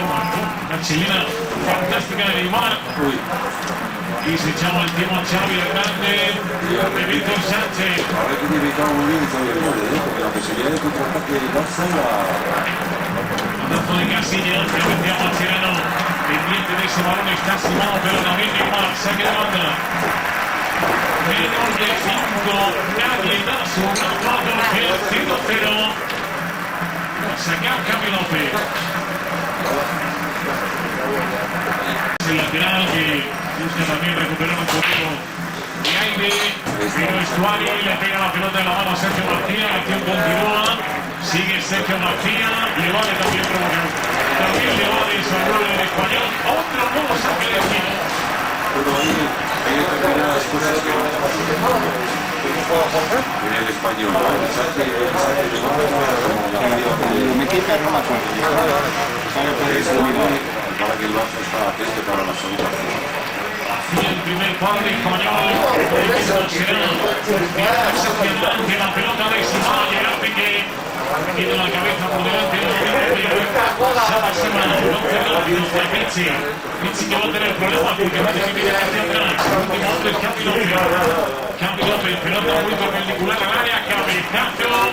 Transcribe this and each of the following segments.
una chilena fantástica de Neymar. Y se echaba el tiempo a Xavi Hernández de Víctor Sánchez. Ahora que tiene ubicado muy bien Xavi Hernández, porque la posibilidad de contraataque del Barça Mandazo de Casillas, que decía Mascherano, pendiente de ese balón está Simón, pero también Neymar, saque de banda. Menos de 5, nadie da su resultado, el 0-0. Va a sacar Javi López. El lateral que busca también recuperar un poquito de aire, pero Stuani le pega la pelota en la mano a Sergio García, la acción continúa, sigue Sergio García, le vale también provocar, también le vale salvar el español, otro nuevo saque de esquina. bueno, hay determinadas cosas que van a pasar en el español, ¿no? El saque de me quita no me acuerdo. para que el Barça está atento para la segunda fase. Y el primer padre español, el Víctor Serrano, que la pelota de Simón, llega Piqué, tiene la cabeza por delante, Sala Simón, no Fernández, de Pichi que va a tener problemas porque va a tener que ir hacia atrás, último hombre es Javi López, pelota muy perpendicular al área, cabezazo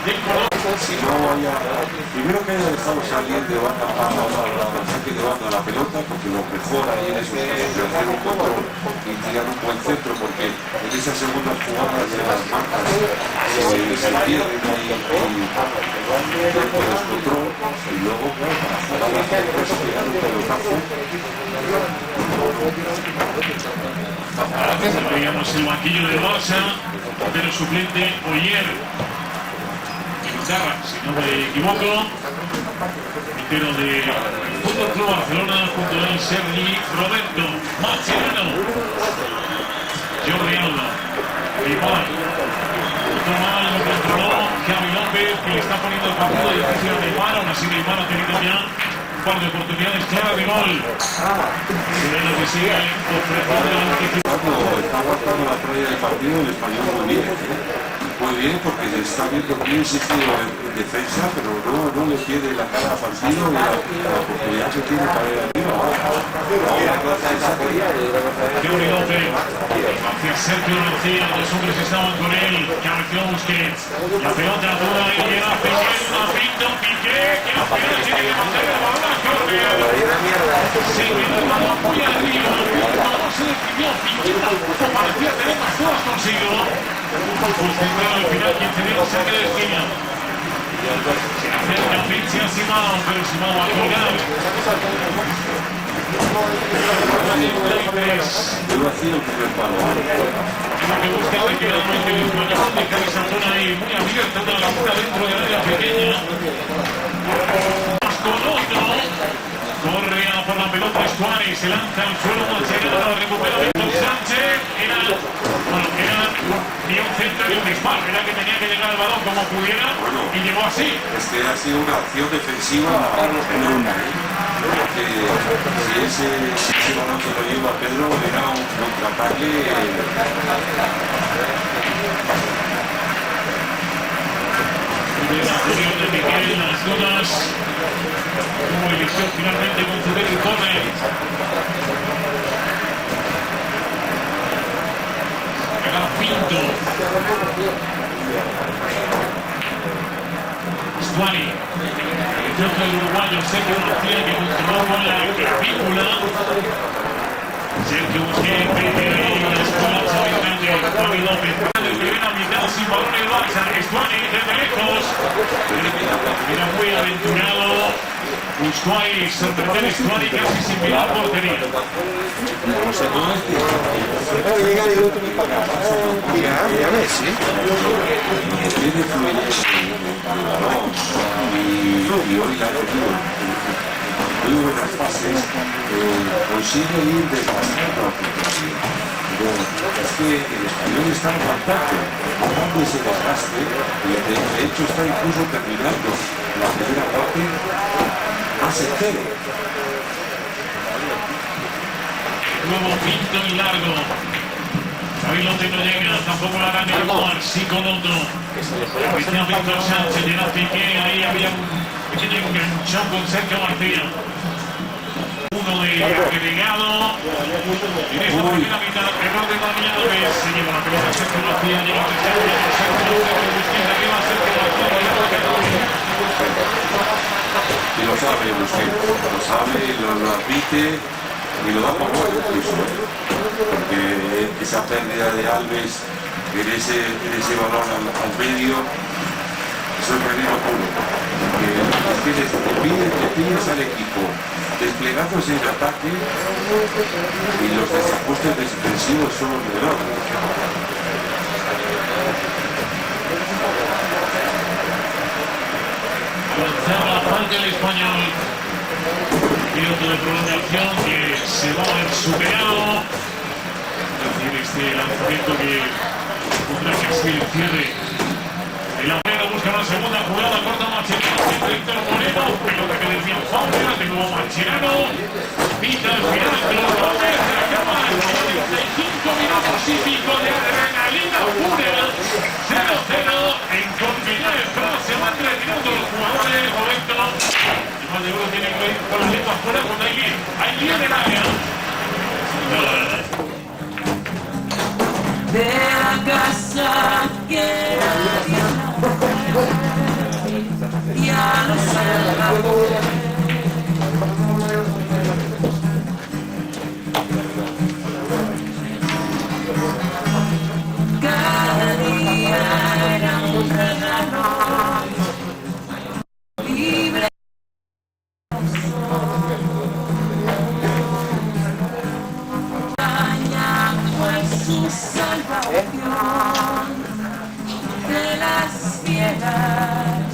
de color. Si no haya, primero que haya dejado salir de banda al saque de banda la pelota, porque lo mejor ahí en esos casos de hacer un control y tirar un buen centro, porque en esas segundas jugadas de las marcas se pierden y descontrol, y luego para jugar después tirar un pelotazo. Veíamos el banquillo del Barça, pero suplente Oyer. Si no me equivoco, entero de Fútbol Club Barcelona, junto a él Sergi Roberto Mascherano, Jordi Alba, igual, otro mal, lo controló Javi López, que le está poniendo el partido difícil a Neymar, aún así Neymar ha tenido ya un par de oportunidades claras de gol. Es lo que sigue ofreciendo el anticipado. Está aguantando la tralla del partido el español muy bien porque se está viendo muy insistido en defensa, pero no le pierde la cara al partido y la oportunidad que tiene para ir arriba. Jordi López hacia Sergio García, los hombres estaban con él, García Busquets, la pelota dura y llega Piqué, una pinta, Piqué, que la pelota tiene que mantener el balón a Jordi. Se quedó el balón muy arriba, no se definió, Piqué tampoco parecía tener más cosas consigo. Pues tendrá al final quien se dio el saque de esquina. Se acerca Pichi a Simão, pero Simão va a colgar. Yo hacía el primer palo. Lo que busca ligeramente el español, dejar esa zona ahí muy abierta, toda la boca dentro del área pequeña. Más con otro. Corre a por la pelota Stuani, se lanza al suelo Mascherano, recupera Víctor Sánchez. Ni un centro ni un disparo, era que tenía que llegar al balón como pudiera y llegó así. Este ha sido una acción defensiva en una. Porque si ese balón se lo lleva Pedro, era un contraataque. La acción de Miguel, las dudas, como eligió finalmente conceder el córner. Pinto. Stuani. El trozo del uruguayo Sergio García que controló con la clavícula. Sergio Busquets, primero y la escuela Xavi Hernández, Javi López. De primera mitad sin balón el Barça. Stuani desde lejos. Era muy aventurado. Buscó ahí sorprender a Stuani casi sin mirar portería. No sé cómo es, tío. Puede llegar el otro para acá. Ya ves, ¿sí? Tiene fluidez el balón y hoy la ha tenido muy buenas fases. Consigue ir desgastando a pero es que el español está aguantando ese desgaste y de hecho está incluso terminando la primera parte más entero. Nuevo Pinto y largo. Javi López no llega, tampoco la gana el sí con otro. Vicente Víctor Sánchez, llega Piqué, ahí había un pequeño enganchón con Sergio García. Uno de agregado en esta primera mitad. Error de Damián Alves. Se lleva la pelota Sergio García. Llega a Sergio Busquets. Arriba Sergio García. Y lo sabe Busquets, lo sabe, lo admite y lo da por bueno incluso, porque esa pérdida de Alves en ese balón al medio es un peligro puro, porque es que le pides al equipo desplegándose en ataque y los desajustes defensivos son enormes. Avanzaba la falta del Español. Minuto de prolongación que se va a ver superado. Es decir, este lanzamiento que podrá casi el cierre. El Aurora busca la segunda jugada, corta Mascherano, Víctor Moreno, pelota que decía Fábregas, de nuevo Mascherano, pita al final, los goles se acaban, 45 minutos y pico de adrenalina pura, 0-0 en Cornellá, se van retirando los jugadores, Roberto, y más de uno tiene que ir con las lenguas fuera cuando hay lío en el área. De la casa que nadie ya lo sabe. Cada día era un regalo libre. Su salvación de las fieras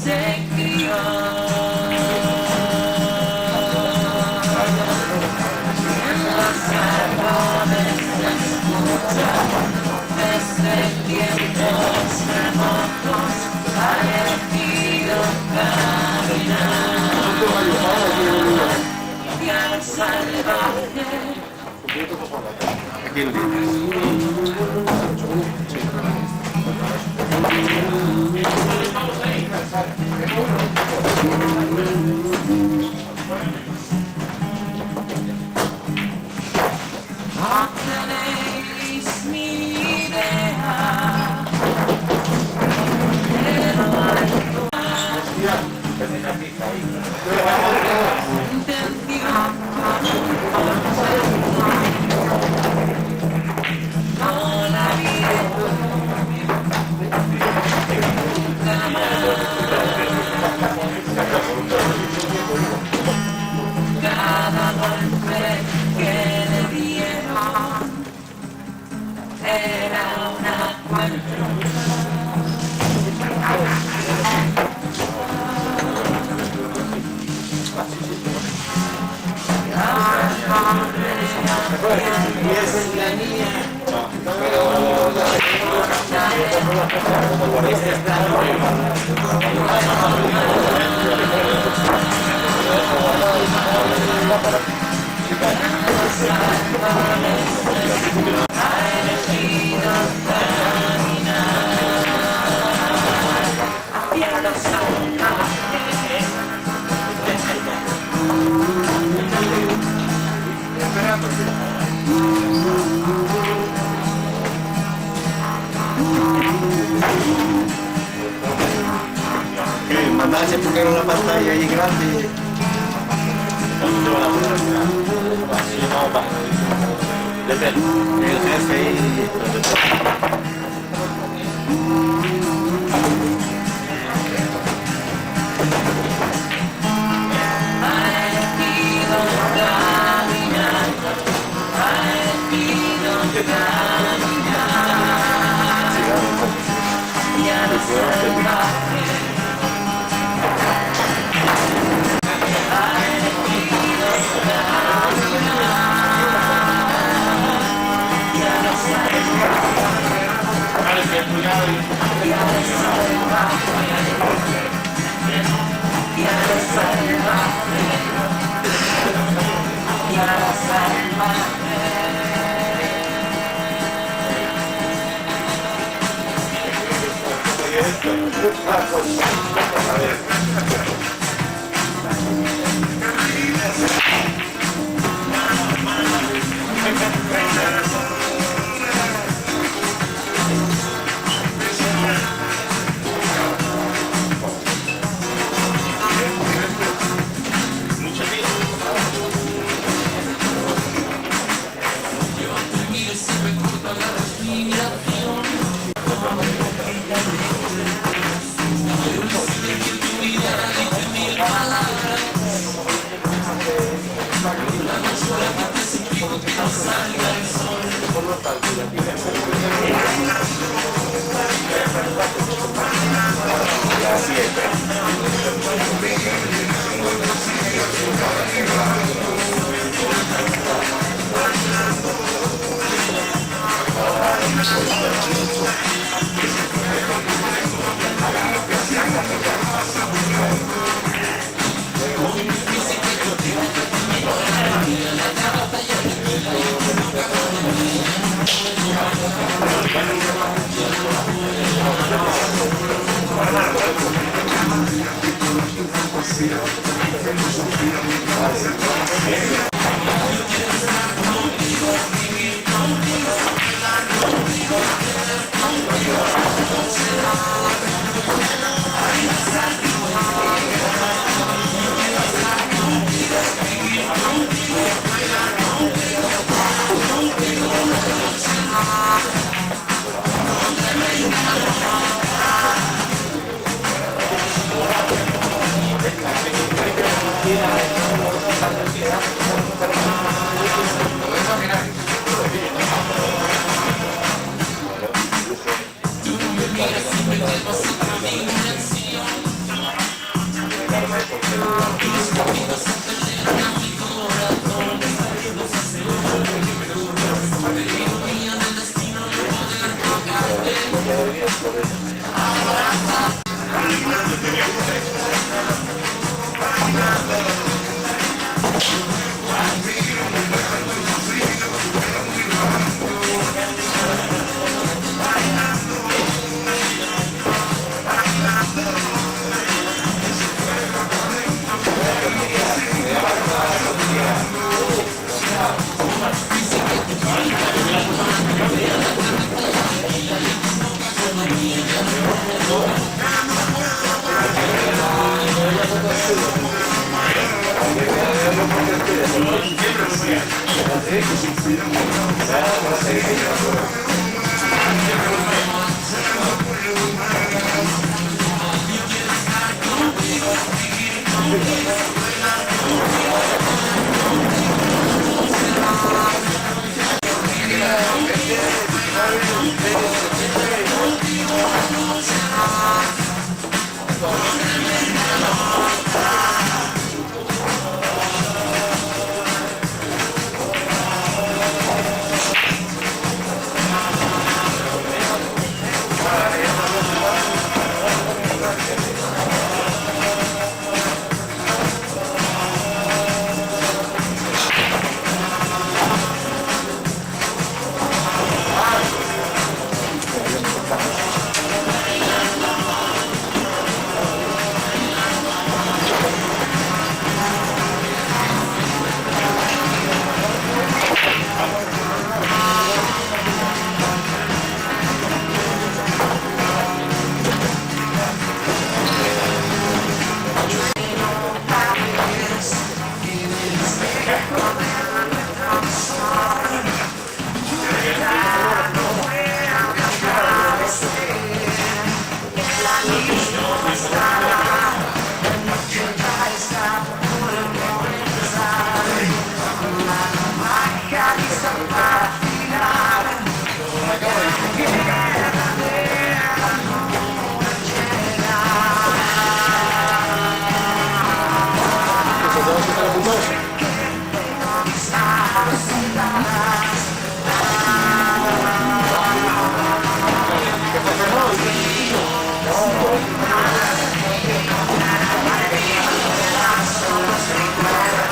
se crió en los árboles se escucha desde tiempos remotos ha elegido caminar y al salvaje. Aquí lo tienes. No tenéis ni idea, pero intención no la vida nunca más. Cada golpe que le dieron era una cuenta. Mandarse porque era una pantalla ahí grande. El jefe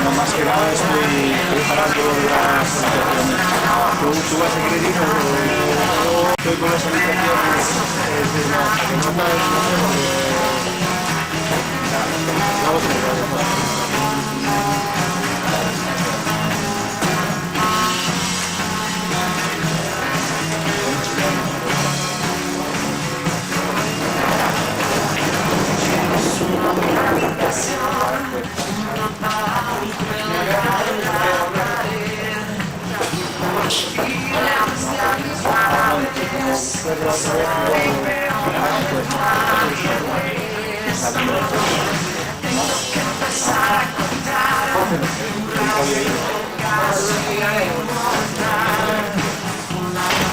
No, más que nada estoy preparando las habitaciones. ¿Tú vas a querer ir o estoy con las habitaciones?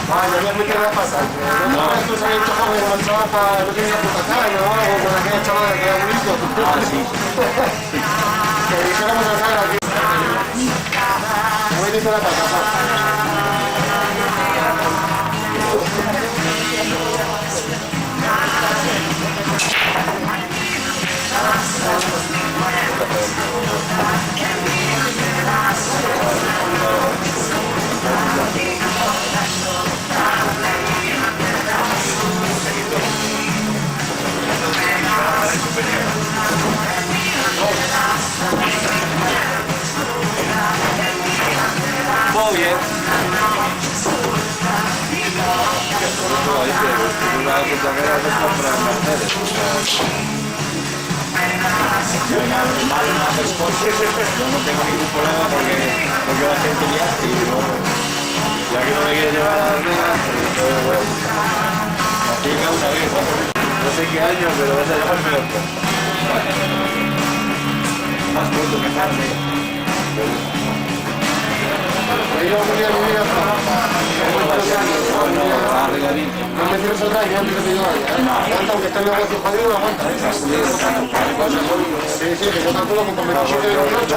Vaya, ya me queda pasar. No, esto se ha hecho joven como el chaval para no tener puta cara, ¿no? O con aquella chavala que era bonito. Ah, sí. Que dijéramos la cara aquí. No me dice la pata. Muy bien. Yo no tengo ningún problema porque la gente me hace y ya que no me quiere llevar a las vegas, pues bueno. Así que una vez, no sé qué año, pero vas a llevarme otro. Más pronto que tarde. No me tires atrás, yo antes de que yo vaya. Aguanta, aunque esté el negocio jodido, aguanta. Sí, sí, que yo calculo que con 27 y 28.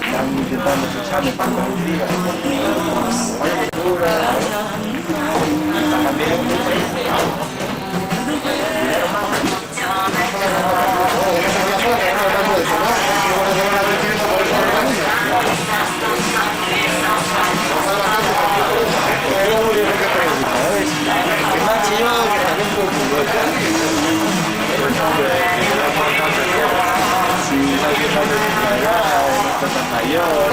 Están intentando echarme para que me diga. Yeah.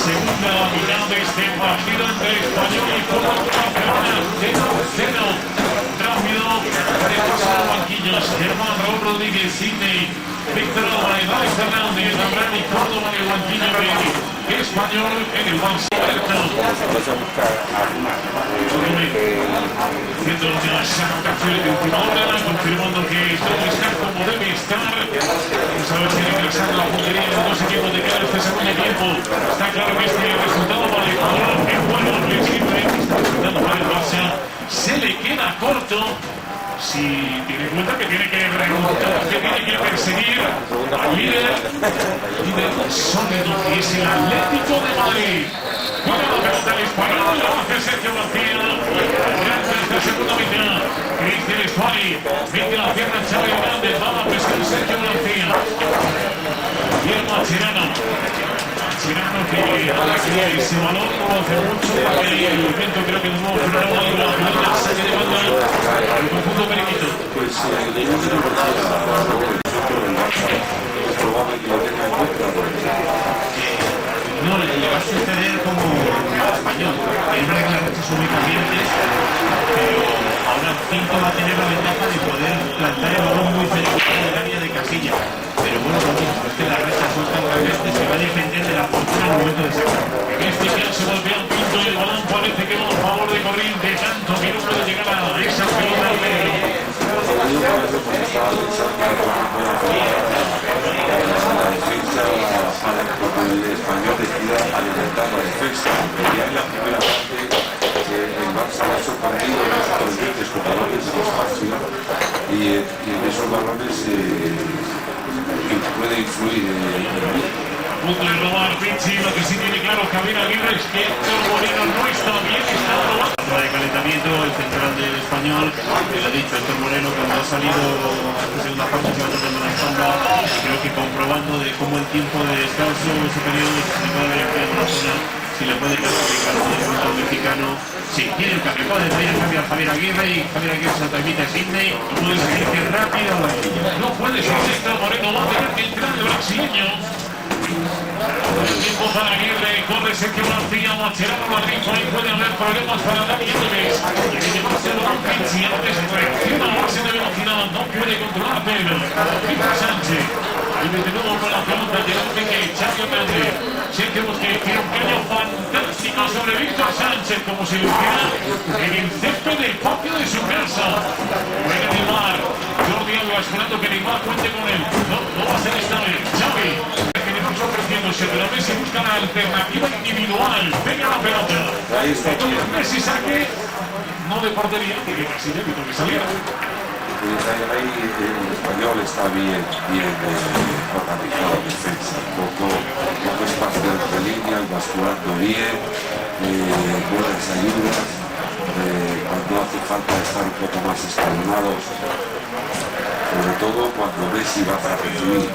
segunda mitad de este partido entre Español y Fútbol Club Barcelona. 0-0. Rápido, repaso a banquillos. Germán, Raúl Rodríguez, Sidney, Víctor Álvarez, Alex Fernández, Abraham y Córdoba en el banquillo de Español en el Barça. Haciendo las anotaciones de última hora, confirmando que todo está como debe estar. Vamos a ver si regresando la puntería de los dos equipos de cara a este segundo tiempo. Está claro que este resultado para el Ecuador es bueno, flexible, está resultando para el Barça. Se le queda corto. Si tiene en cuenta que tiene que remontar, que tiene que perseguir al líder sólido, que es el Atlético de Madrid. Juega la pelota el Español, lo hace Sergio García. Arranca esta segunda mitad. Cristian Esfari, mete la pierna Xavi Hernández, va a pescar Sergio García. Guillermo Cherano. Cherano que ahora que ese balón no hace mucho, porque el evento creo que no frenó algo la pelota, saque de banda al conjunto periquito. Pues yo creo que es probable que lo tenga en cuenta porque no le va a suceder como el Español. Es verdad que las rachas son muy calientes, pero ahora Pinto va a tener la ventaja de poder plantar el balón muy cerca del área de Casilla. Pero bueno, lo mismo, es que las rachas son tan calientes, se va a defender de la postura en el momento de sacar. En este caso golpea un Pinto y el balón parece que va a favor de Corriente, tanto que no puede llegar a esa pelota al medio. la defensa para el Español decida alimentar la defensa. Ya en la primera parte el Barça ha sorprendido dos veces con balones de espacio y en esos balones puede influir Punto de robar Pichi, lo que sí tiene claro Javier Aguirre es que Héctor Moreno no está bien, está robando. De calentamiento, el central del Español, lo ha dicho Héctor Moreno cuando ha salido a la segunda parte se va tocando la espalda, y creo que comprobando de cómo el tiempo de descanso ese periodo se puede haber empleado en la zona, si le puede clasificar el conjunto mexicano. Sí, tiene el cambio, puede pedir el cambio a Javier Aguirre y Javier Aguirre se lo transmite a Sidney, puede seguir que rápido a la silla. No puede ser Héctor Moreno, va a tener que entrar el brasileño. El tiempo para Aguirre, corre Sergio García, Macherano Madrid, por ahí puede haber problemas para Dani Alves. Y que llevarse el balón Pichi, antes reacciona a base de velocidad, no puede controlar Pedro. Víctor Sánchez, el de nuevo con la pelota, delante que Xavi Hernández. Sergio Busquets tiene un caño fantástico sobre Víctor Sánchez, como si lo hiciera en el césped del patio de su casa. Juega Neymar, Jordi Alba esperando que Neymar cuente con él. No va a ser esta vez. Xavi. Ofreciéndose, pero Messi busca la alternativa individual. Venga la pelota. Ahí está. Messi saque, no de portería, porque casi ya que salía. Ahí el Español está bien organizado en defensa, poco espacio entre líneas, va jugando bien, buenas ayudas, cuando hace falta estar un poco más escalonados, sobre todo cuando Messi va a recibir.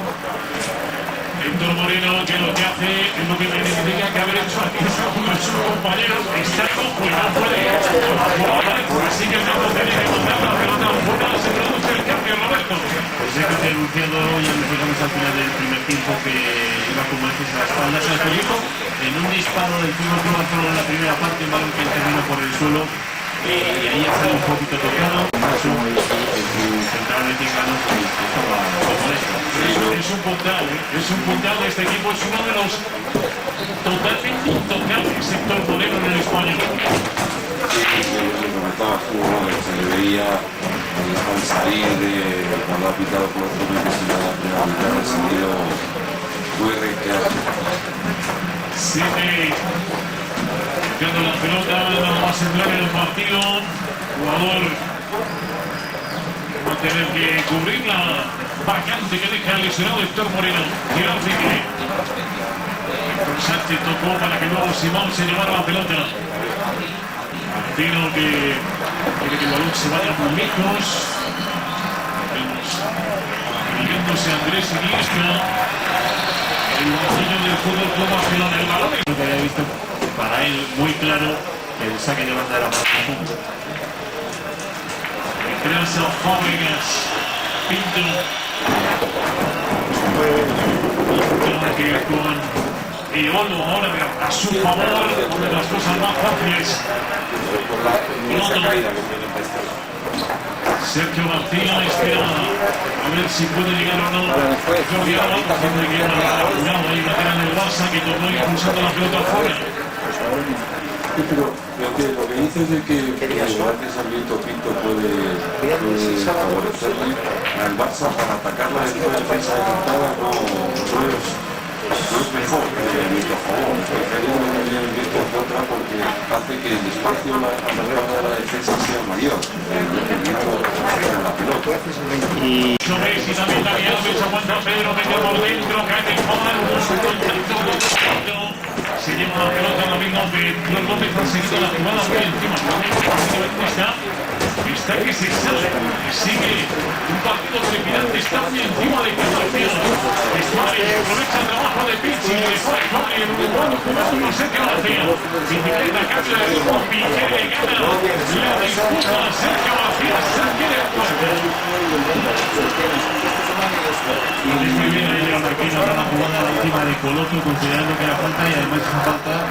Héctor Moreno, que lo que hace es lo que me indica que haber hecho aquí uno de sus compañeros, está cojo y no puede jugar, así que el tiene que mandar la pelota fuera, se produce el cambio, Roberto. Pues es que estoy anunciando ya llegamos al final del primer tiempo que iba con Marqués a la espalda, se adjudicó en un disparo del Fútbol Club Barcelona en la primera parte, un balón que terminó por el suelo y ahí ya sale un poquito tocado, el central mexicano estaba molesto. Es un puntal de este equipo, es uno de los totalmente intocables, Héctor Moreno en el Español. Comentabas tú, se le veía al salir cuando ha pitado por los primeros y la primera mitad ha salido muy reiteado. Sigue tocando la pelota, nada más entrar en el partido, jugador va a tener que cubrir la vacante que deja el lesionado Héctor Moreno. Gerard Piqué. Sánchez tocó para que luego Simón se llevara la pelota. Martino que quiere que el balón se vaya muy lejos. Vemos mirándose Andrés Iniesta. El banquillo del Fútbol Club Barcelona. El balón Lo que había visto para él muy claro el saque de banda de la partida. Gracias a Fábregas. Pinto. Que con y Olo ahora a su favor, una de las cosas más fáciles. Sergio García espera a ver si puede llegar o no. Jordi Alba, haciendo que hay una lateral del Barça que tornó impulsando la pelota afuera. Sí, pero lo que dices de que antes Sarmiento Pinto puede favorecerle al Barça para atacar la defensa adelantada, no es mejor Sarmiento a favor, prefiero Sarmiento en contra porque hace que el espacio a la espalda de la defensa sea mayor, dependiendo de la pelota. Messi también Dani Alves aguanta Pedro, mete por dentro, cae de Juan, se lleva la pelota ahora mismo de Flor López, ha seguido la jugada muy encima. Está que se sale, sigue un partido trepidante, está muy encima de Cataluña. Esmari aprovecha el trabajo de Pizzi, le fue Esmari en Uruguay, como Sergio García. Bicicleta, cambio de ritmo, Piqué le gana, la disputa a Sergio García, saque de puerta. Muy bien ahí la Marquina, ahora la jugada encima de Coloso, considerando que era falta y además esa falta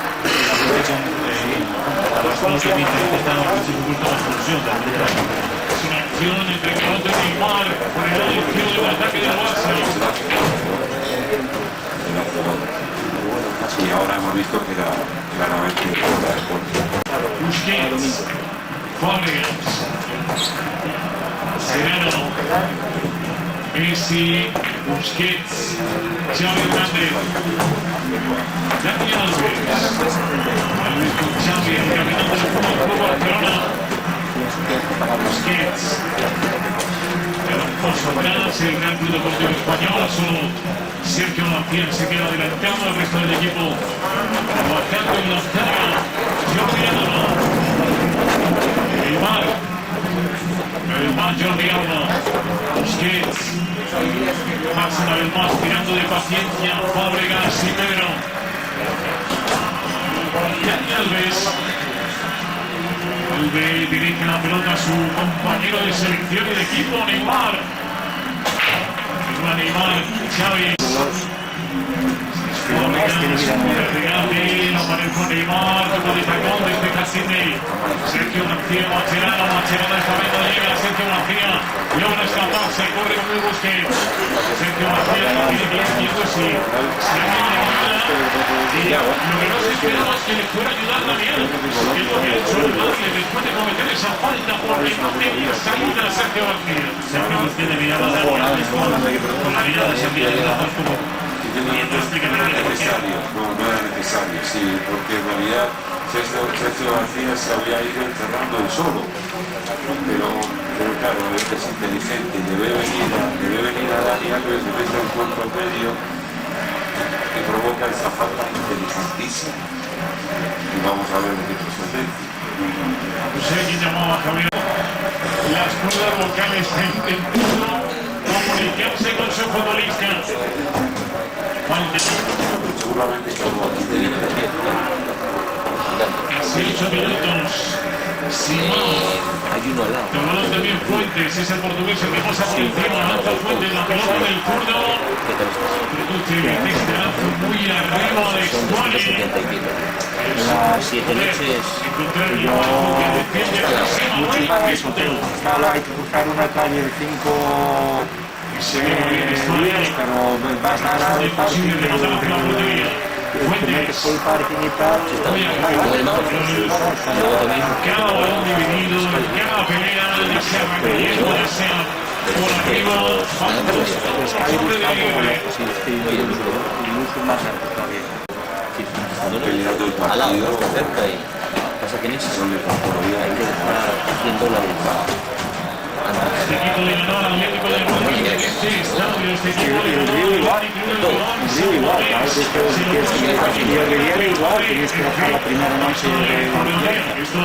las cosas que interpretan por supuesto la expulsión también. Es una acción entre Coloso y Neymar por el lado izquierdo del ataque del Barça. Y ahora hemos visto que era claramente fuera de juego. Busquets, Fábregas, Serrano, Messi, Busquets, Xavi Hernández, Dani Alves, Alves con Xavi, el capitán del Fútbol Barcelona, Busquets, paso atrás, el Real Club Deportivo Español, solo Sergio García se queda adelantando, el resto del equipo aguantando en la zaga, Jordi Alba, el mar Jordi Alba, Busquets, Max una vez más tirando de paciencia, Fábregas y Pedro. Dani Alves dirige la pelota a su compañero de selección y de equipo, Neymar. Neymar, Xavi. Aparece Neymar, como de tacón desde Cassini. Sergio García, Mascherano esta vez no llega, Sergio García logra escaparse, corre con el Busquets. Sergio García tiene que ir quieto, si alguien le gana, lo que no se esperaba es que le fuera a ayudar Daniel, que es lo que ha hecho el Madrid después de cometer esa falta porque no tenía salida Sergio García. Sergio García le miraba a Dani Alves con la mirada se envía de brazos como No era necesario, sí, porque en realidad Sergio García se había ido encerrando él solo, pero claro, es inteligente, debe venir a Dani Alves, le mete el cuerpo en medio que provoca esa falta inteligentísima. Y vamos a ver qué procedencia. No sé quién llamaba a Javier. Las cuerdas vocales intentando comunicarse con su futbolista. Seguramente como aquí te dice. Casi 8 minutos. Simón. Tomado también Fuentes, es el portugués el que pasa por encima. Lanza Fuentes, la pelota del zurdo. Produce este lanzo muy arriba de Esmari. Las 7 noches. Encontrar el bajo que defiende a Claro, hay que buscar una calle de 5 días, pero vas a ganar el parking de el parking y tal. cada balón dividido, cada pelea, ya sea recorriendo, ya sea por arriba, sobre de libre. Peleando el Al lado, partido, cerca y pasa que en ese son de temporada. hay que estar haciendo la Este equipo de ganar al Atlético de Madrid en este estadio, este equipo de ganar al igual, tienes que bajar la primera noche de... Esto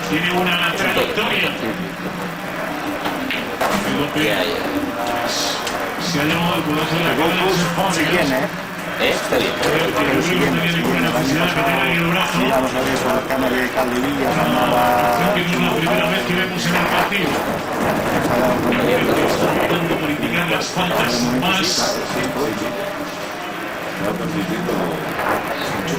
tiene una trayectoria. Se ha llamado el culazo de la cara de sus fábricas. está bien. El siguiente tiene una necesidad de meter ahí el brazo. Vamos a ver con la cámara de Calderilla, Que no es la primera vez que vemos en el partido. Tratando por indicar las faltas más. va transmitiendo mucho.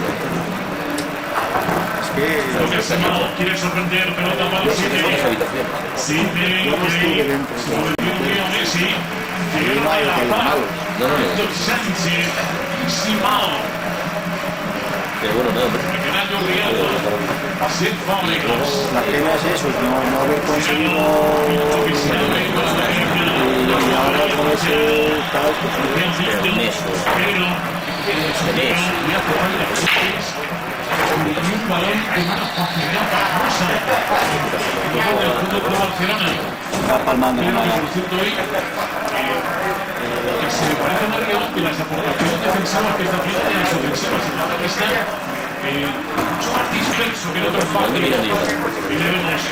Es que Toca Simao, quiere sorprender, pelota para Esa Sidney. habitación. Sidney, yo no estuve dentro. Río Messi. Llegaron a La Paz. No, no, no. Víctor Sánchez, Simao. Pero bueno, no, hombre. Fernando Rialdo, Seth Fábricas. la pena es eso, no haber conseguido y ahora con ese tal, pues Pero en eso. Un balón con una facilidad pasmosa. El jugador del Fútbol Club Barcelona. está palmando Pero con que la por cierto hoy que se me parece más real que las aportaciones defensivas que está haciendo en las ofensivas. Se trata que está mucho más disperso que en otros partidos. Y le vemos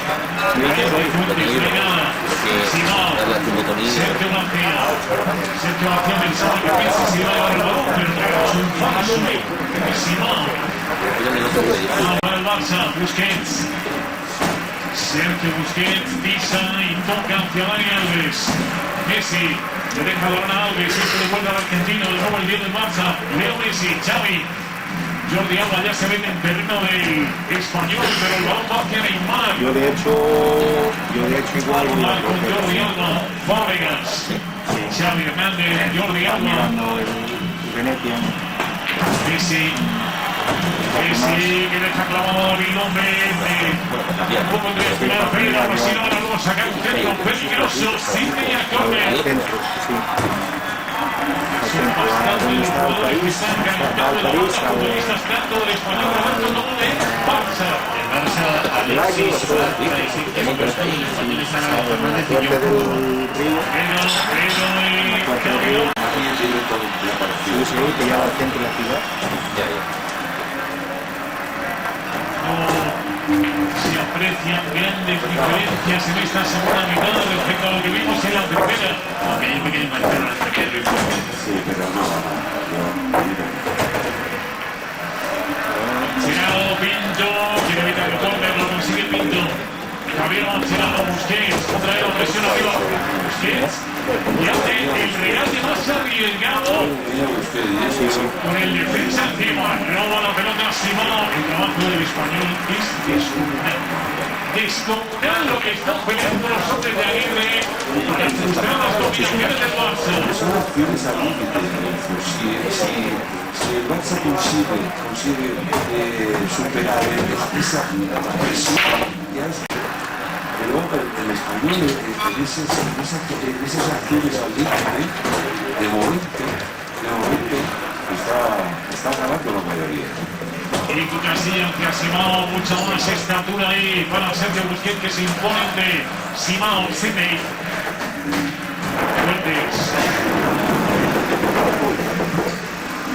Simao, Sergio García pensaba que Messi se iba a llevar el balón, pero es un falso. Simao, para el Barça, Busquets. Sergio Busquets pisa y toca hacia Dani Alves. Messi le deja el balón a Alves, este le vuelve al argentino, de nuevo el 10 del Barça. Leo Messi, Xavi. Jordi Alba ya se ve en terreno del español, pero el balón va hacia Neymar. yo de hecho igual voy a Con Jordi Alba, Fábregas. Xavi Hernández, Jordi Alba. mirando el Venecia. Messi, que deja clavado el nombre de un poco de esperar, pero así no ahora luego sacar un centro peligroso, Sidney a córner. Al centro, sí. Al centro, Bastante donde los está el jugadores que París, están está calentando el la París, banda, futbolistas tanto del español Roberto como del Barça. El Barça, Alexis, Alexis, la fuerte del Río, sí, que ya va al centro de la ciudad. se aprecian grandes diferencias en esta segunda mitad respecto a lo que vimos en la primera. Aunque hay un pequeño marcador en la primera. Sí, pero no. Tirado Pinto, quiere evitar el córner, lo consigue Pinto. Javier Mancerano, Busquets, otra vez la presión arriba. Busquets, y hace el regate más arriesgado con el defensa encima. Roba la pelota a Simao. El trabajo del español es descomunal. Descomunal lo que están peleando los hombres de Aguirre con las frustradas combinaciones del Barça. Son acciones al límite. Si el Barça consigue superar esa presión, ya es. Pero el español en esas acciones al límite, de momento está ganando la mayoría. Eric Casillas que ha Simao, mucha más estatura ahí para Sergio Busquets que se impone entre Simao, Sidney. Fuertes.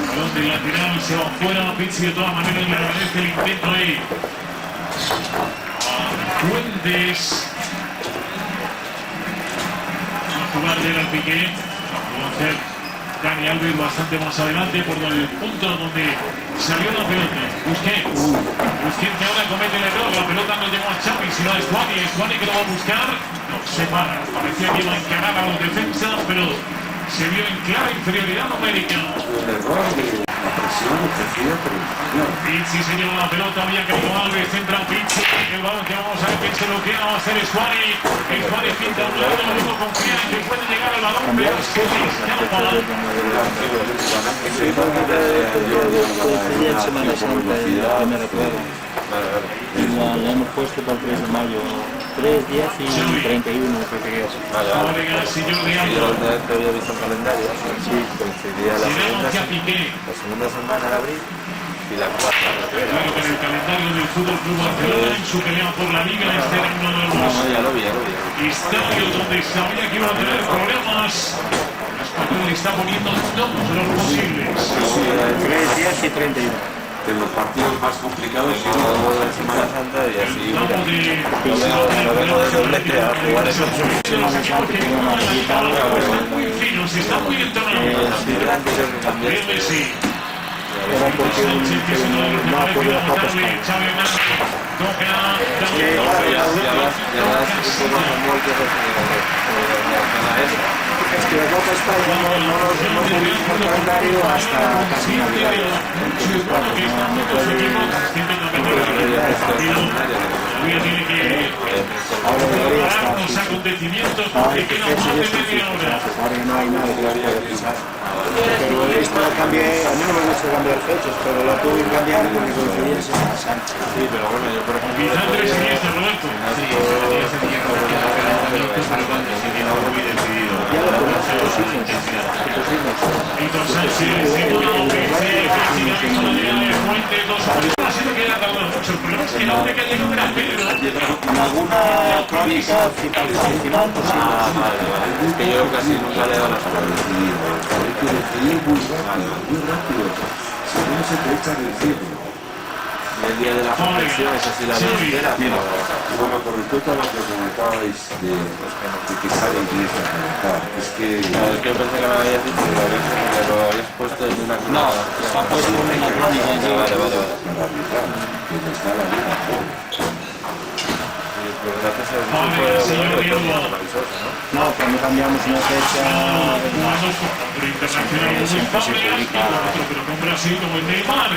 Balón del lateral, se va fuera, Pizzi de todas maneras le agradece el intento ahí. Fuentes. Va a jugar Gerard Piqué. Va a hacer Dani Alves bastante más adelante por el punto donde salió la pelota. Busquets que ahora comete el error. La pelota no llegó a Xavi, sino a Escuani. Escuani que lo va a buscar. No se para. Parecía que iba a encarar a los defensas, pero se vio en clara inferioridad numérica. El error de la presión ejercida por el español. Pizzi se lleva la pelota, había querido Alves, centra Pizzi. El balón que vamos a ver quién se lo queda va a ser Escuani. Escuani pinta un lado, luego confía en que puede llegar al balón, pero es que se escapa. Sería en Semana Santa, que me recuerdo. La hemos puesto para el 3 de mayo. 3, 10 y 31, creo que es. Fábregas y Jordi Alba. Últimamente había visto el calendario. Sí, coincidía Llegamos hacia Piqué. la segunda semana de abril y la cuarta de febrero. Claro que en el calendario del Fútbol Club Barcelona, en su pelea por la Liga, este era uno de los Ya lo vi. estadios donde sabía que iba a tener problemas. El español le está poniendo todos los posibles. 3, 10 y 31. De los partidos más complicados y Luego de la Semana Santa y así, mira. No vengo de doblete a jugar esos muy finos, están muy entonados. Bien, Messi. Era porque Sánchez, que es uno de los que parece que va a matarle. Xavi Hernández toca. Es que la Copa esta y no nos hemos visto el calendario hasta casi Navidad. Tiene que preparar los acontecimientos porque queda más de media hora. Ahora no hay nada que pueda pensar. Pero esto cambié, a mí no me gusta cambiar fechas, pero lo tuve que cambiar porque coincidía en Semana Santa. Sí, pero bueno, yo por ejemplo... Quizá Andrés Iniesta, Roberto. Sí, ese día que se queda pero se queda muy decidido. Ya lo conozco, los hijos. Víctor Sánchez, segunda ofensiva, Fuente, dos ha sido que ha tardado mucho. El problema es que la única que no era Pedro. En alguna crónica final posible. Vale. Es que yo casi nunca le he dado las palabras. Hay que decidir muy rápido. Si no se te echa del cielo. El día de la confesión, esa sí la delantera, pero... Bueno, con respecto a lo que comentabais de que sale Iniesta a comentar, es que... Es que yo pensé que me habías dicho que lo habías puesto en una... No, está puesto en la crónica. Vale. para arbitrar, que nos da la vida. Gracias a Señor Diego. No, cuando cambiamos una fecha... Pero internacional muy Fábregas, pero con Brasil como el Neymar.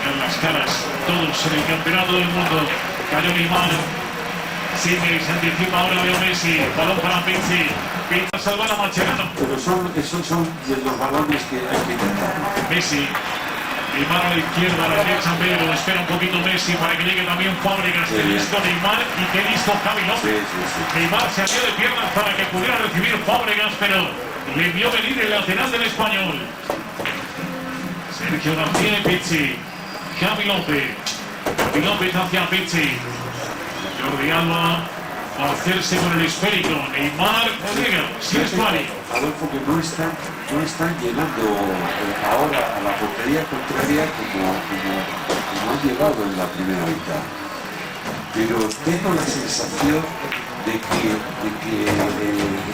En las caras, todos en el campeonato del mundo. Cayó Neymar. Sigue, se anticipa ahora Leo Messi. Balón para Pizzi. Pizzi a salvar a Mascherano. Pero esos son de los balones que hay que intentar. Messi. Neymar a la izquierda, a la derecha Pedro. Espera un poquito Messi para que llegue también Fábregas. Qué listo Neymar y qué listo Javi López. Neymar se abrió de piernas para que pudiera recibir Fábregas, pero le vio venir el lateral del Español. Sergio García y Pizzi. Javi López hacia Pizzi. Jordi Alba a hacerse con el esférico. Neymar, Rodríguez, sí es Mari. Adolfo, que no están llegando ahora a la portería contraria como han llegado en la primera mitad. Pero tengo la sensación de que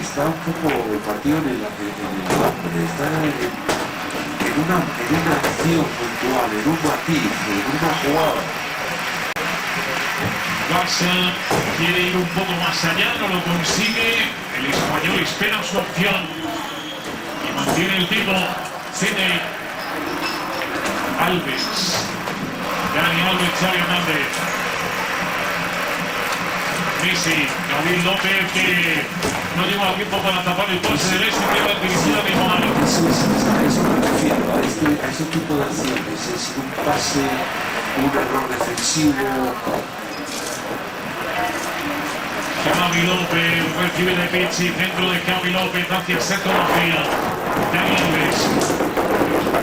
está un poco el partido en el hambre, está en una acción puntual, en un matiz, en una jugada. Barça quiere ir un poco más allá, no lo consigue. El Español espera su opción y mantiene el tipo. Cine Alves. Dani Alves, Xavi Hernández. Messi, David López, que no lleva tiempo para tapar el pase del este, que va dirigida de Neymar. A eso me refiero, a ese tipo de acciones, es un pase, un error defensivo. Javi López recibe de Pizzi, centro de Javi López hacia Sergio García. Dani Alves,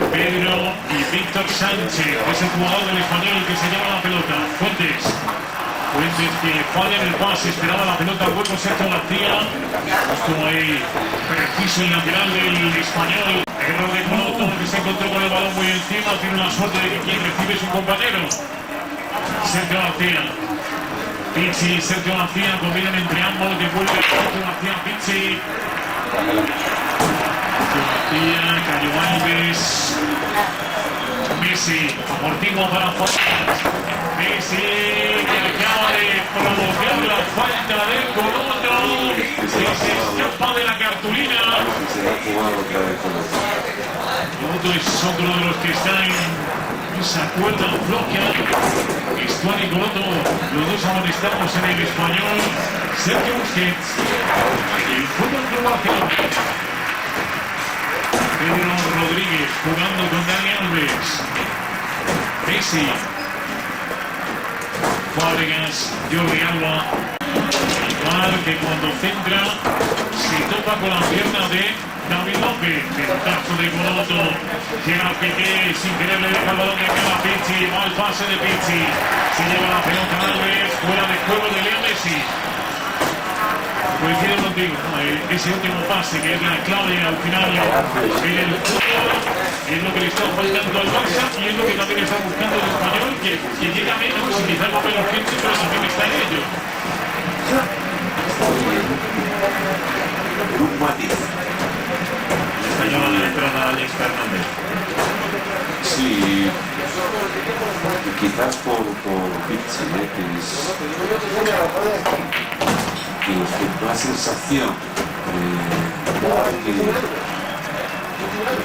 Pedro y Víctor Sánchez, es el jugador del Español que se lleva la pelota. Fuentes que falla en el pase, esperaba la pelota al hueco Sergio García. Estuvo ahí preciso el lateral del Español. Error de Coloto, que se encontró con el balón muy encima, tiene la suerte de que quien recibe es su compañero. Sergio García. Pizzi, Sergio García, combinan entre ambos, devuelve Sergio García, Pizzi. García, Cayo Alves. Messi, amortigua para Fábregas. Messi, que acaba de provocar la falta del Coloto, que se escapa de la cartulina. Se va a jugar otra vez con los... Coloto es otro de los que está en esa cuerda floja. Estuani y Coloto, los dos amonestados en el Español. Sergio Busquets, el Fútbol Club Barcelona. Pedro Rodríguez jugando con Dani Alves. Messi. Fábregas, Jordi Alba. Neymar, que cuando centra se topa con la pierna de David López. Pelotazo de Coloto. Llega Piqué, sin querer le deja el balón de acá a Pizzi. Mal pase de Pizzi. Se lleva la pelota Alves. Fuera de juego de Leo Messi. Coincido contigo, ¿no? Ese último pase que es la clave al final en el fútbol es lo que le está faltando al Barça y es lo que también está buscando el Español, que llega menos y quizás no menos gente, pero también está en ello. Un matiz. El Español a la entrada a Alex Fernández. Sí, quizás por Pizzi, que es la sensación que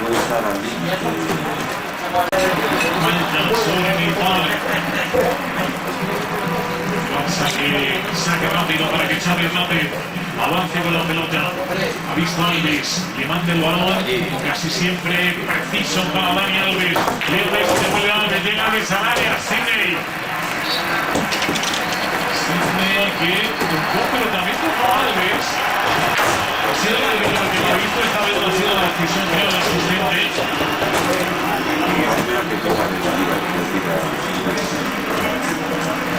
puede estar al límite. Falta sobre Neymar. Saque rápido para que Xavi Hernández avance con la pelota. Ha visto Alves, le manda el balón, casi siempre preciso para Dani Alves. Alves se vuelve a Alves, llega Alves al área, Sidney que tocó, pero también tocó Alves. Ha sido lo que ha visto, esta vez no ha sido la decisión creo del asistente.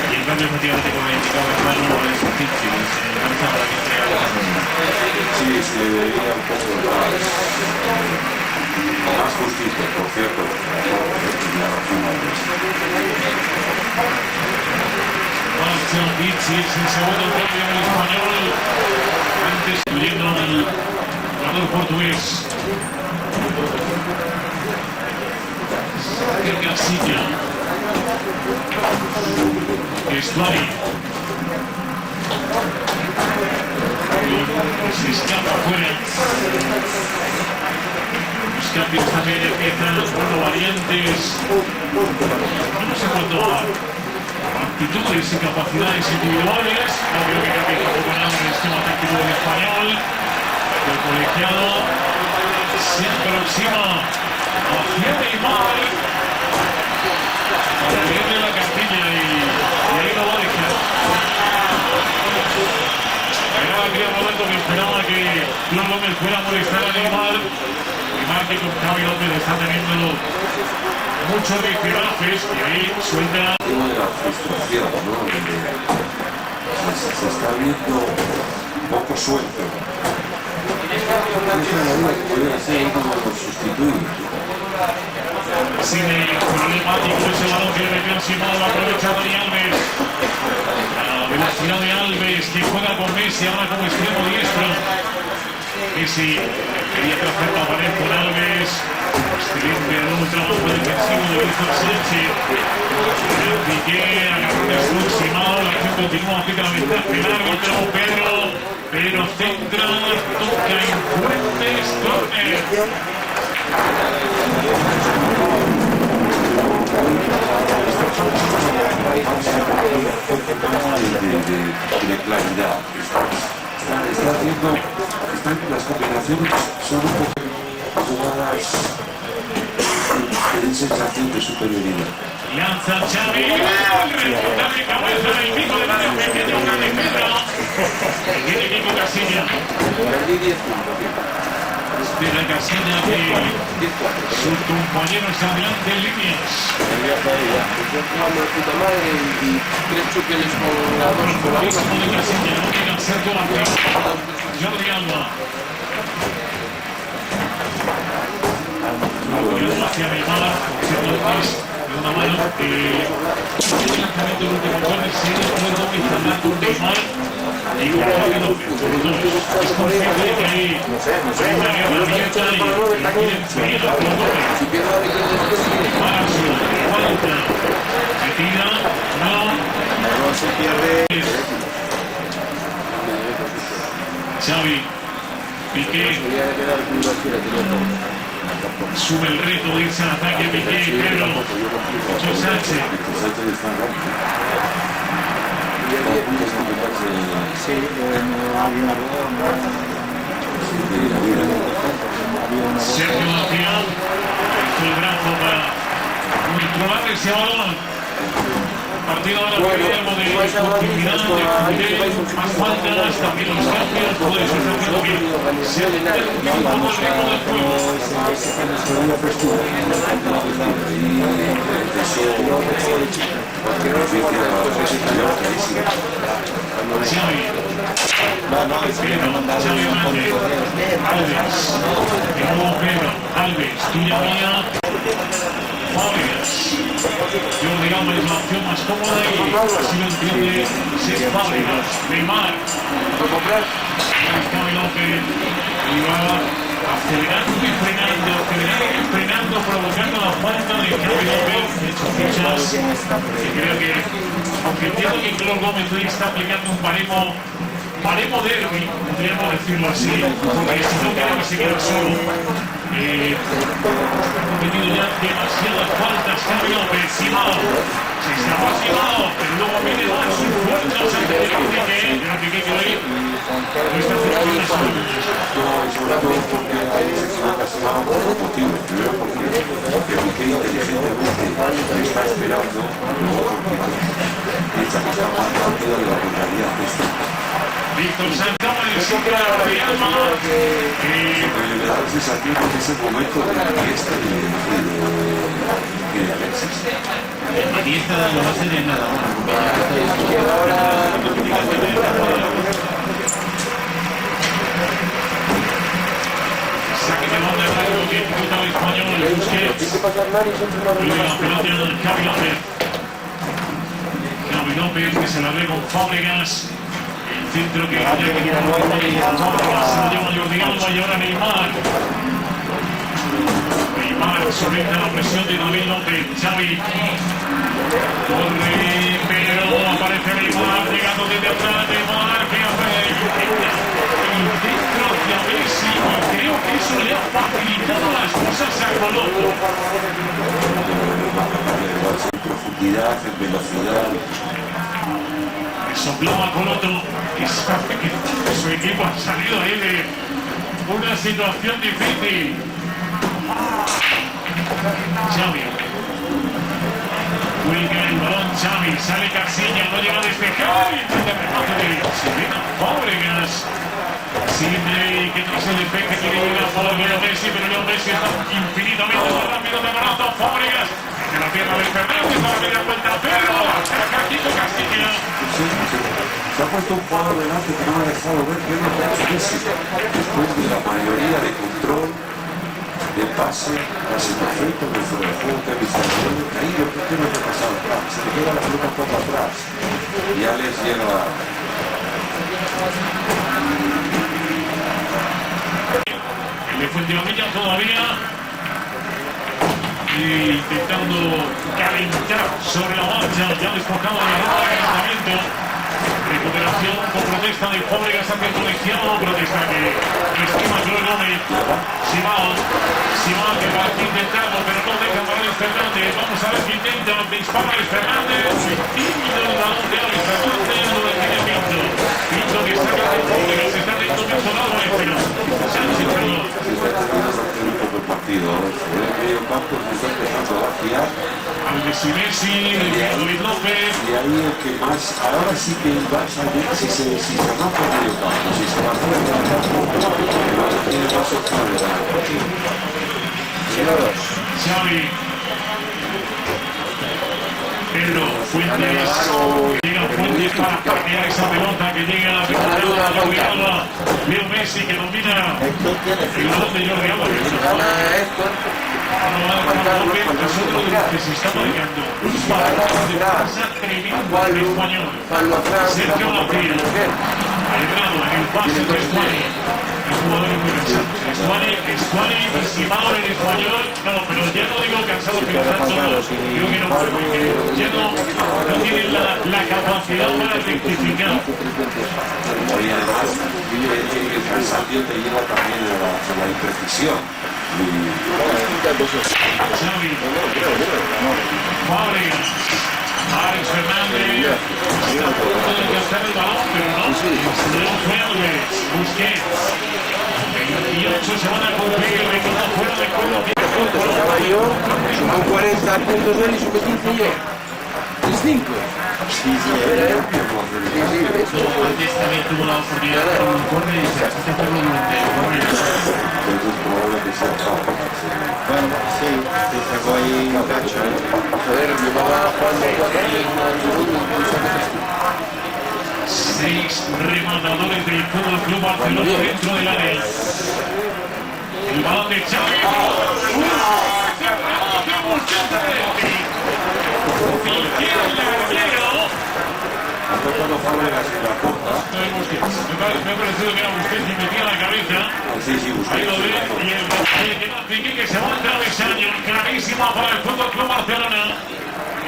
Y en cambio efectivamente como indicaba Juan no es difícil, se lanza para que entrega la sí, se debería un poco más justicia, por cierto, la razón Alves. Marcha Pichis, el segundo cambio en el español, antes incluyendo al jugador portugués. Saque Casilla. Estuari. Se escapa fuera. Los cambios también empiezan con variantes. No sé cuánto aptitudes y capacidades individuales. No creo que cambie tampoco nada en el esquema táctico del español. El colegiado se aproxima hacia Neymar para leerle la cartilla y ahí lo va a dejar. Era aquel momento que esperaba que Flor Gómez fuera a molestar a Neymar. Neymar que con Xavi López está teniendo muchos rifirrafes y ahí suelta. El tema de la frustración, ¿no? Se está viendo un poco suelto. Podría ser uno de los sustitutos. Sigue problemático ese balón que le dio encima, lo aprovecha Dani Alves. La velocidad de Alves que juega con Messi ahora como extremo diestro. Messi quería trazar la pared con Alves. Excelente un trabajo defensivo de Víctor Sánchez. Piqué agarró aproximado, la acción continúa hacia la ventaja. El árbitro Pedro centra, toca en Fuentes, córner. De claridad. Está haciendo, las combinaciones son un poco jugadas de sensación de superioridad. Lanza Xavi, rebota de cabeza en el pico de la defensa, una defensa. Tiene Kiko Casilla. Espera Casilla que sus compañeros adelante en líneas. Próximo de Casilla, no llega a ser Duarte. Jordi Alba. Hacia Neymar, de una mano el lanzamiento del último gol se después de instalar con Neymar y con Xavi López. Es consciente de que hay una guerra abierta y quieren seguir a Flor Gómez. Para su falta metida, no se pierde. Xavi, Piqué sube el reto de irse al ataque Piqué, pero Sánchez. Sergio García con el brazo para controlar ese balón. Partido ahora Guillermo de continuidad, de fluidez, más faltas, también los cambios, todo eso está haciendo que se determine un poco el ritmo del juego. Xavi Hernández, Alves, de nuevo Pedro, Alves, tuya mía, Fábregas. Jordi Alba es la opción más cómoda y así lo entiende Cesc Fábregas. Neymar. Xavi López y va acelerando y frenando, provocando la falta de Xavi López. Hecho fichas. Y creo que, aunque entiendo que Flor Gómez hoy está aplicando un baremo baremo derbi, podríamos decirlo así, porque si no creo que se queda solo. Ha tenido ya demasiadas faltas, Xavi López, Simao, se escapó Simao, pero luego viene a su fuerza, o sea, que Piqué quedó ahí. No está haciendo las cosas. Sobre todo porque ahí se equivoca Simao por dos motivos. Primero porque Piqué inteligentemente está esperando, luego porque piensa que está más rápido de la portería justo. Víctor Santana en el sitio de Alma. Me da la sensación que es el momento de Iniesta y de Alexis. Iniesta lo va a hacer en nada. Saque de banda largo que ejecuta el español, Busquets. Y la pelota de Xavi López. Xavi López que se la ve con Fábregas. El centro que ya que tiene Fábregas se lo lleva Jordi Alba y ahora Neymar. Neymar somete la presión de David López. Xavi. Corre, pero aparece Neymar llegando desde atrás. Neymar que hace el centro hacia Messi y creo que eso le ha facilitado las cosas a Coloto. En profundidad, en velocidad. Soplaba Coloto y sabe que su equipo ha salido ahí de una situación difícil. Xavi. Cuelga el balón Xavi, sale Casillas, no llega a despejar y el remate de Silvina Fábregas. Siempre que tras el despeje quiere llegar por Leo Messi, pero Leo Messi está infinitamente más rápido de barato. Fábregas en la pierna de Fernández para media vuelta, pero Kiko Casillas. Se ha puesto un jugador delante que no me ha dejado ver qué es lo que ha hecho Messi. Después de la mayoría de control, de pase, casi perfecto, de fuera de juego, que ha visto el caído, ¿qué es lo que ha pasado? Se le queda la pelota un poco atrás. Y Alex llega El de Fuentelamilla todavía intentando calentar sobre la marcha, ya despojado de la calentamiento. Recuperación con protesta de Fábregas hacia el colegiado, protesta que estima Joel Gómez. Simao que va a intentarlo, pero no deja para Alex Fernández. Vamos a ver si intenta disparar Alex Fernández. Tímido el balón de Alex Fernández, lo detiene Pinto. Pinto que saca de Fábregas, se está teniendo que sonar pero Sánchez, perdón. un poco el partido. El medio campo se está empezando a vaciar. Messi, David López. Y ahí el que más, ahora sí que el Barça, si se rompe el medio campo, si se va a hacer el campo, el Barça tiene más opciones de ganar el partido. Xavi. Pedro Fuentes. Llega Fuentes para patear esa pelota que llega a la pelota de Jordi Alba. Leo Messi que domina el balón de Jordi Alba. Es otro de los que se está marcando. Un balón de pasa tremendo al español. Sergio García. Alegrado en el pase de Escuani. El jugador es muy cansado. Escuani y Simao en el español. No, pero ya no digo cansado, pero tanto no. Creo que no, porque ya no tienen la capacidad para rectificar. Y además, el cansancio te lleva también a la imprecisión. Xavi. Fábregas. Alex Fernández está a punto de alcanzar el balón, pero no. Leo Fernández. Busquets. 28 se van a cumplir el equipo fuera de juego. Estaba yo, sumó 40 puntos él y sumé 15 yo. ¿Es 5? Sí, Antes también tuvo la oportunidad de un corner y se hace hacerlo durante el corner. Es probable que sea fácil. Bueno, sí, se sacó ahí un cacho. Joder, llevaba jugando 4 años en 6 rematadores del Fútbol Club Barcelona dentro del área. El balón de Xavi. Cuando Fábregas en la corta. Me ha parecido que era Busquets y metía la cabeza. Sí, Ahí lo ve. Y el que va a Piqué que se va a travesaño. Clarísima para el Fútbol Club Barcelona.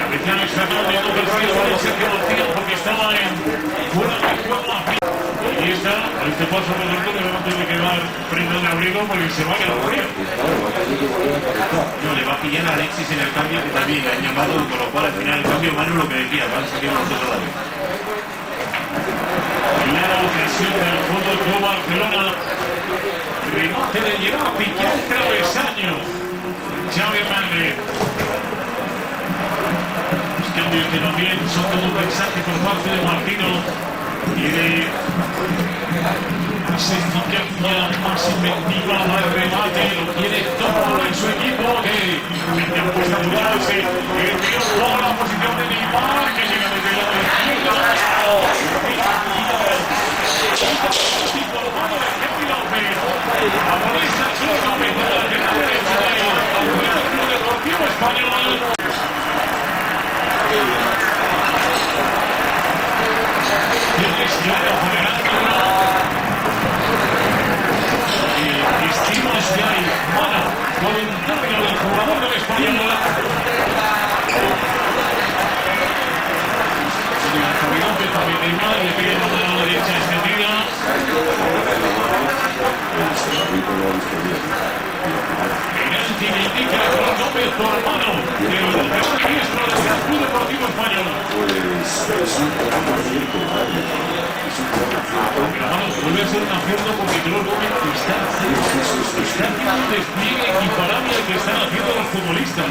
Cabecean exactamente no persigue el Sergio García porque estaba en fuera de juego. Y está, a este paso Roberto que va a tener que dar prenda de abrigo porque se va a quedar frío. No, le va a pillar a Alexis en el cambio que también le han llamado, con lo cual al final el cambio Manu lo que decía, van a salir los dos a la vez. Primera ocasión del Fútbol Club Barcelona. Remate de llegar a picar el travesaño. Xavi Hernández. Los cambios que también son todo un mensaje por parte de Martino y de más eficacia, más inventiva, más remate, lo quiere todo en su equipo que mete a puesta de darse el tío por la posición de Neymar que llega desde la izquierda. Estímulos que hay, bueno, con el término del jugador del Español. Le pide la mano derecha extendida. Penalti que indica el López por mano del maestro del Club Deportivo Español. La mano vuelve a ser un acierto porque creo que está haciendo un despliegue equiparable al que están haciendo los futbolistas.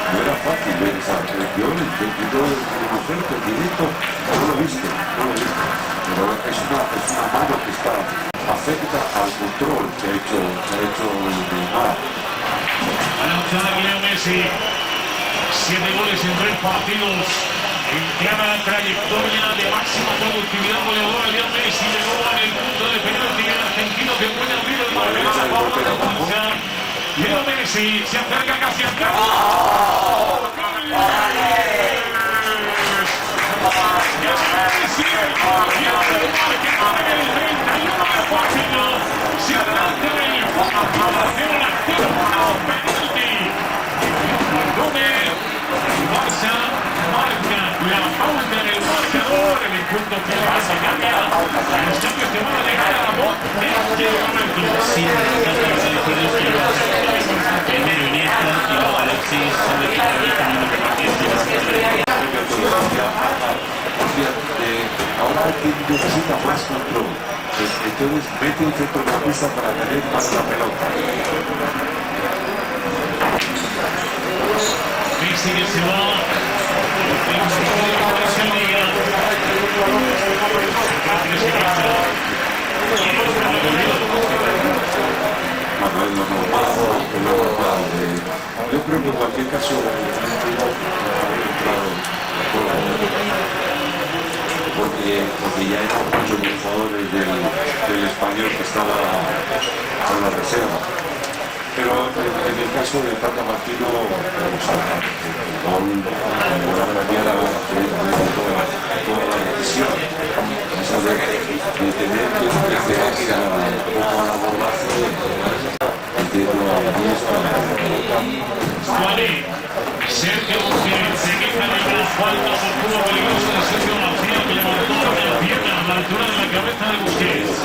No era fácil ver esa presión, el sentido del conocerte directo, no lo viste, pero es una mano que está afecta al control que ha hecho Neymar. Lanzada Leo Messi, 7 goles en 3 partidos, en clara trayectoria de máxima productividad goleadora. Leo Messi de nuevo en el punto de penalti, el argentino que puede abrir el marcador. Leo Messi se acerca casi al campo. La pauta en el marcador, el encuentro que se cambia, los cambios que van a llegar a la voz de Roberto. Primero Iniesta y luego Alexis, ahora necesita más control, entonces mete un centrocampista para tener más la pelota. Messi que se va. Yo creo que en cualquier caso porque ya eran muchos jugadores del Español que estaba con la reserva. Pero en el caso de Tata Martino, con la cambiara toda la decisión, de tener que pegarse un poco a la borraza, entiendo a la Sergio Busquets se queja de una falta por puro peligroso de Sergio García que levantó la pierna a la altura de la cabeza de Busquets.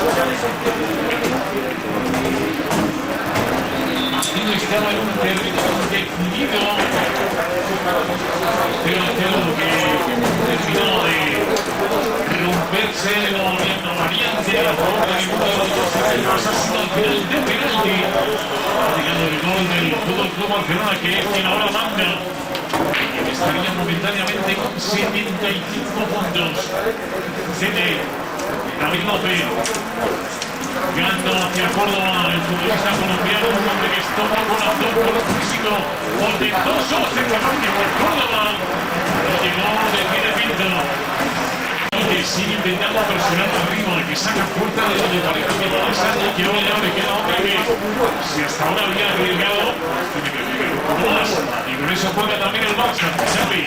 Martino estaba en un terreno definido, pero lo que terminó de romperse el movimiento variante a favor de ninguno de los dos equipos ha sido al final de penalti. Llegando el gol del Fútbol Club Barcelona, que es quien ahora manda, que estaría momentáneamente con 75 puntos. David López, ganando hacia Córdoba, el futbolista colombiano, un hombre que es todo corazón por un físico portentoso, se conoce por Córdoba, y llegó de pie de pinto. Que sigue intentando presionar al ritmo, de que saca fuerza de donde parece que va a salir, que ahora ya le queda hombre que si hasta ahora había arriesgado, tiene que arriesgar un poco más, y con eso juega también el Barça, Xavi.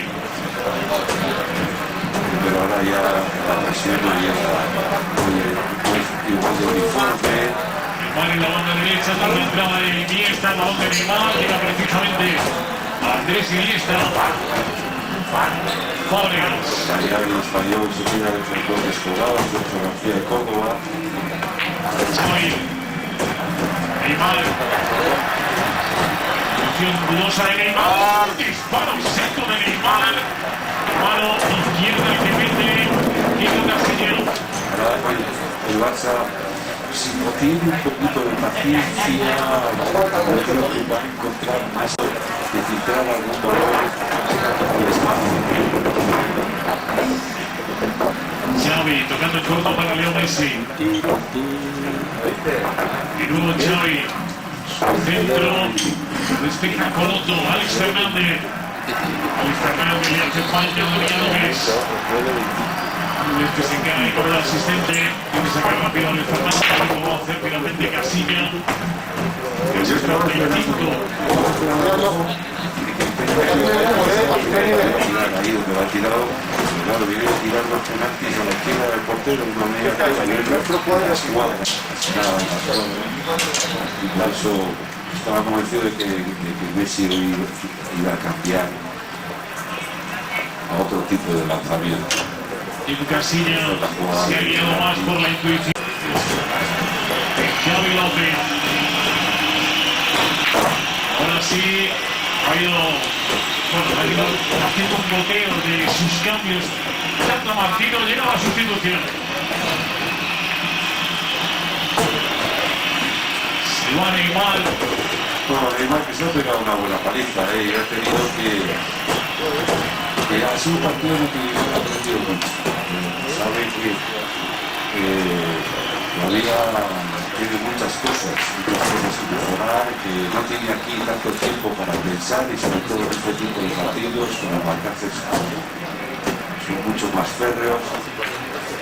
Pero ahora ya la presión ya está igual de uniforme. Neymar en la banda derecha, con la entrada de Iniesta, el balón de Neymar, llega precisamente a Andrés Iniesta. Fábregas. Calidad del español, se mira de fútbol descolgado, Sergio García de Córdoba. Xavi. Neymar. Posición dudosa de Neymar. Disparo seco de Neymar. Mano izquierda que mete Kiko Casillas. Ahora el Barça, si no tiene un poquito de paciencia, yo creo que va a encontrar más de filtrar algún valor al espacio. Xavi tocando el corto para Leo Messi. Y nuevo Xavi. Centro. Despeja Coloto. Alex Fernández. Alex Fernández le hace falta a Daniel López. Que se cae con el asistente. Tiene que sacar rápido a Alex Fernández. Como va a hacer finalmente Casilla. El 35. Ahí donde va tirado, claro, viene a tirar los penaltis a la izquierda del portero, una media cuadra. Incluso estaba convencido de que Messi iba a cambiar a otro tipo de lanzamiento. Y Casilla se ha guiado más por la intuición. Xavi López. Ahora sí ha ido haciendo un bloqueo de sus cambios. Tata Martino llega a la sustitución. Se va Neymar. Bueno, Neymar que se ha pegado una buena paliza, y ha tenido que ha sido un partido en el que ha aprendido mucho. Sabe que la liga tiene muchas cosas que mejorar, que no tiene aquí tanto tiempo para pensar y sobre todo en este tipo de partidos con los marcajes son mucho más férreos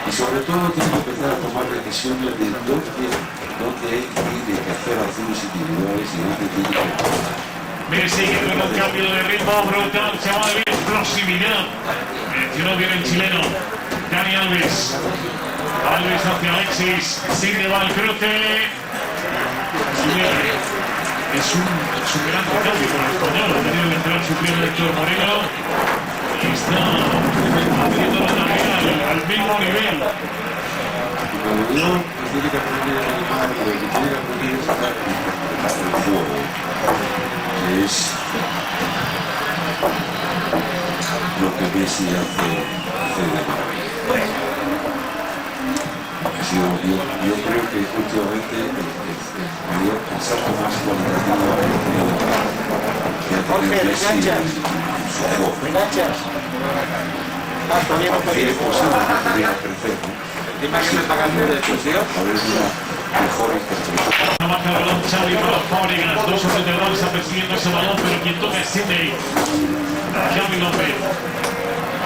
y sobre todo tiene que empezar a tomar decisiones de dónde tiene que hacer acciones individuales y dónde tiene que... Messi que tiene un cambio de ritmo brutal, se llama de explosividad. Mencionó bien el chileno Dani Alves. Alves hacia Alexis, sigue va el cruce. Es un gran cambio para el español. Ha tenido que entrar su primer Héctor Moreno y está haciendo la tarea al mismo nivel. Cuando digo que tiene que aprender a animar, pero que tiene que aprender es a interpretar el juego. Es lo que Messi hace de maravilla. Yo creo que últimamente el salto más cualitativo que ha tenido Messi en su juego. Es posible que pudiera crecer, ¿no? Dime que me está cambiando de posición. A ver una mejor interpretación. No baja el balón Xavi para Fábregas, dos hombres de danza persiguiendo ese balón, pero quien toca es Sidney. Xavi López.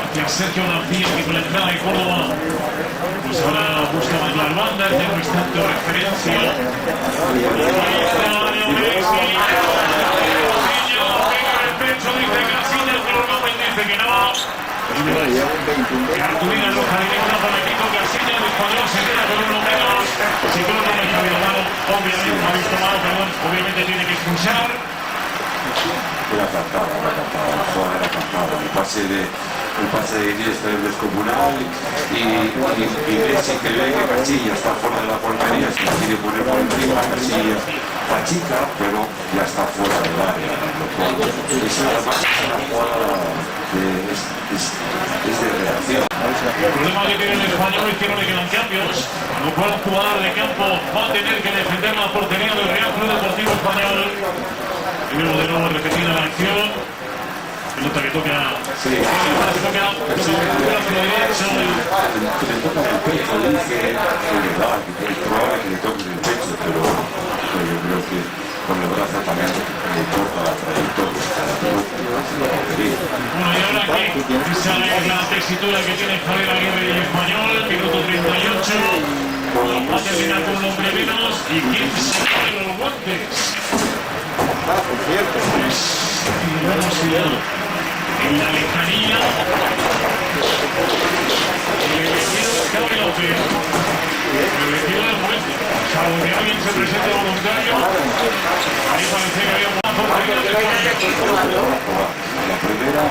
Hacia Sergio García, que con la entrada de Córdoba, pues ahora busca más las bandas, ya no es tanto referencia. Ahí está Leo Messi. Pega el pecho, dice Casillas, pero López dice que no. Cartulina roja directa para Kiko Casillas, el español se queda con uno menos. Si creo que no ha habido mano, obviamente no ha visto mano, perdón, obviamente tiene que expulsar. Era cantada, era cantada. El pase de Iniesta es descomunal y Messi que ve que Casillas está fuera de la portería, se quiere poner por encima, Casillas achica, pero ya está fuera del área. Es una jugada es de reacción. El problema que tiene el español es que no le quedan cambios, lo cual un jugador de campo va a tener que defender la portería del Real Club Deportivo Español. Y vemos de nuevo repetida la acción. Pelota que toca. Sí. Que toca Le toca el pecho, dice que es verdad, que es probable que le toque el pecho, pero yo creo que con el brazo también le corta la trayectoria. Bueno, y ahora aquí sale la tesitura que tiene Javier Aguirre y el español, minuto 38. Va a terminar con un hombre menos. ¿Y quién se pone los guantes? Por cierto. Hemos ido en la lejanía. El elegido de Xavi López. El elegido del juez. Xavi salvo que alguien se presente voluntario. Ahí parece que había un mazo La primera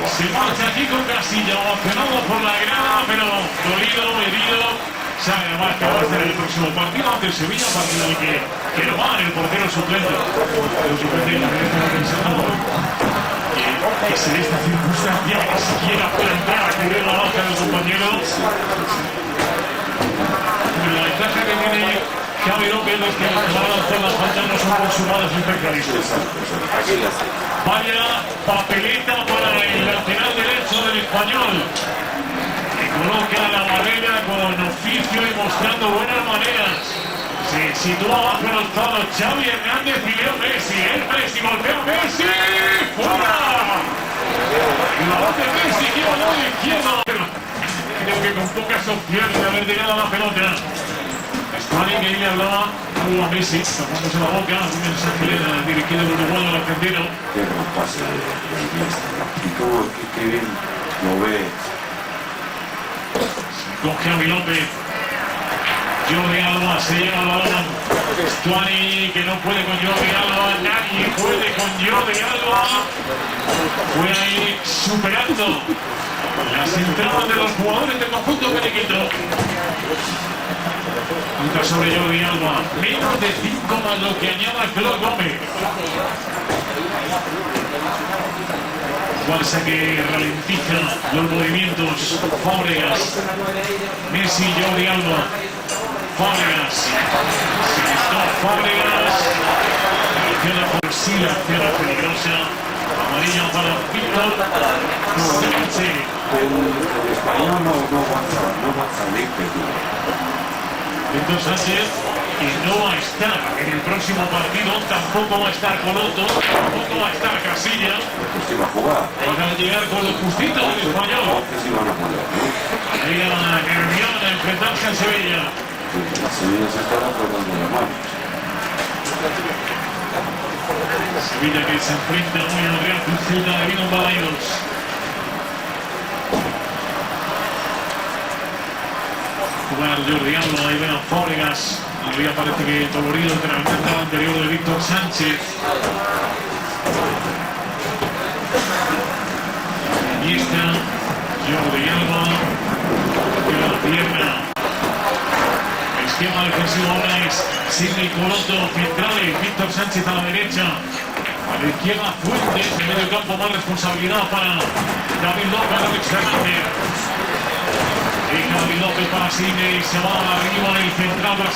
se marcha aquí con Casilla, ovacionado por la grada, pero dolido, herido. Sabe además que va a hacer el próximo partido ante Sevilla, partido en el que lo va el portero suplente. El suplente y la está pensando que es en esta circunstancia que siquiera puede entrar a cubrir la baja del compañero. Pero la ventaja que tiene Xavi López es que los que van a hacer las faltas no son consumados especialistas. Vaya papeleta para el lateral derecho del Español, que coloca la barrera con oficio y mostrando buenas maneras. Se sitúa bajo los palos Xavi Hernández y Leo Messi. El Messi golpea a Messi. ¡Fuera! La voz de Messi que va a la izquierda. Creo que con pocas opciones de haber llegado a la pelota. Stuani que ahí le hablaba a Messi, tapándose la boca, un mensaje dirigido al uruguayo al argentino. Qué buen pase de Iniesta. Y cómo qué bien lo ve. Con Xavi López. Jordi Alba se lleva el balón. Stuani que no puede con Jordi Alba. Nadie puede con Jordi Alba. Fue ahí superando las entradas de los jugadores del conjunto periquito. Punta sobre Jordi Alba. Menos de 5 más lo que añada Flor Gómez. Balsa que ralentiza los movimientos. Fábregas. Messi, Jordi Alba. Fábregas. Se está Fábregas. Queda por sí la tierra peligrosa. Amarilla para Víctor. El español no avanza de ímpetu. Víctor Sánchez, que no va a estar en el próximo partido, tampoco va a estar Coloto, tampoco va a estar Casilla. Pues sí va a jugar. Van a llegar con los justitos del Español. Que sí van a poner, ¿no? Ahí a Nervión a enfrentarse a Sevilla. La Sevilla se está apretando la mano. Sevilla que se enfrenta muy al Real Cruz Celta de Vino Balaidos. Jugar Jordi Alba, ahí ven a Fábregas. Ahí parece que dolorido entre la entrada anterior de Víctor Sánchez. Iniesta, Jordi Alba, tira la pierna. El esquema defensivo ahora es Sidney Coloto, centrales, Víctor Sánchez a la derecha. A la izquierda Fuentes, en medio campo más responsabilidad para David López, Alex Hernández. David López para Sidney, se va arriba el central brasileño.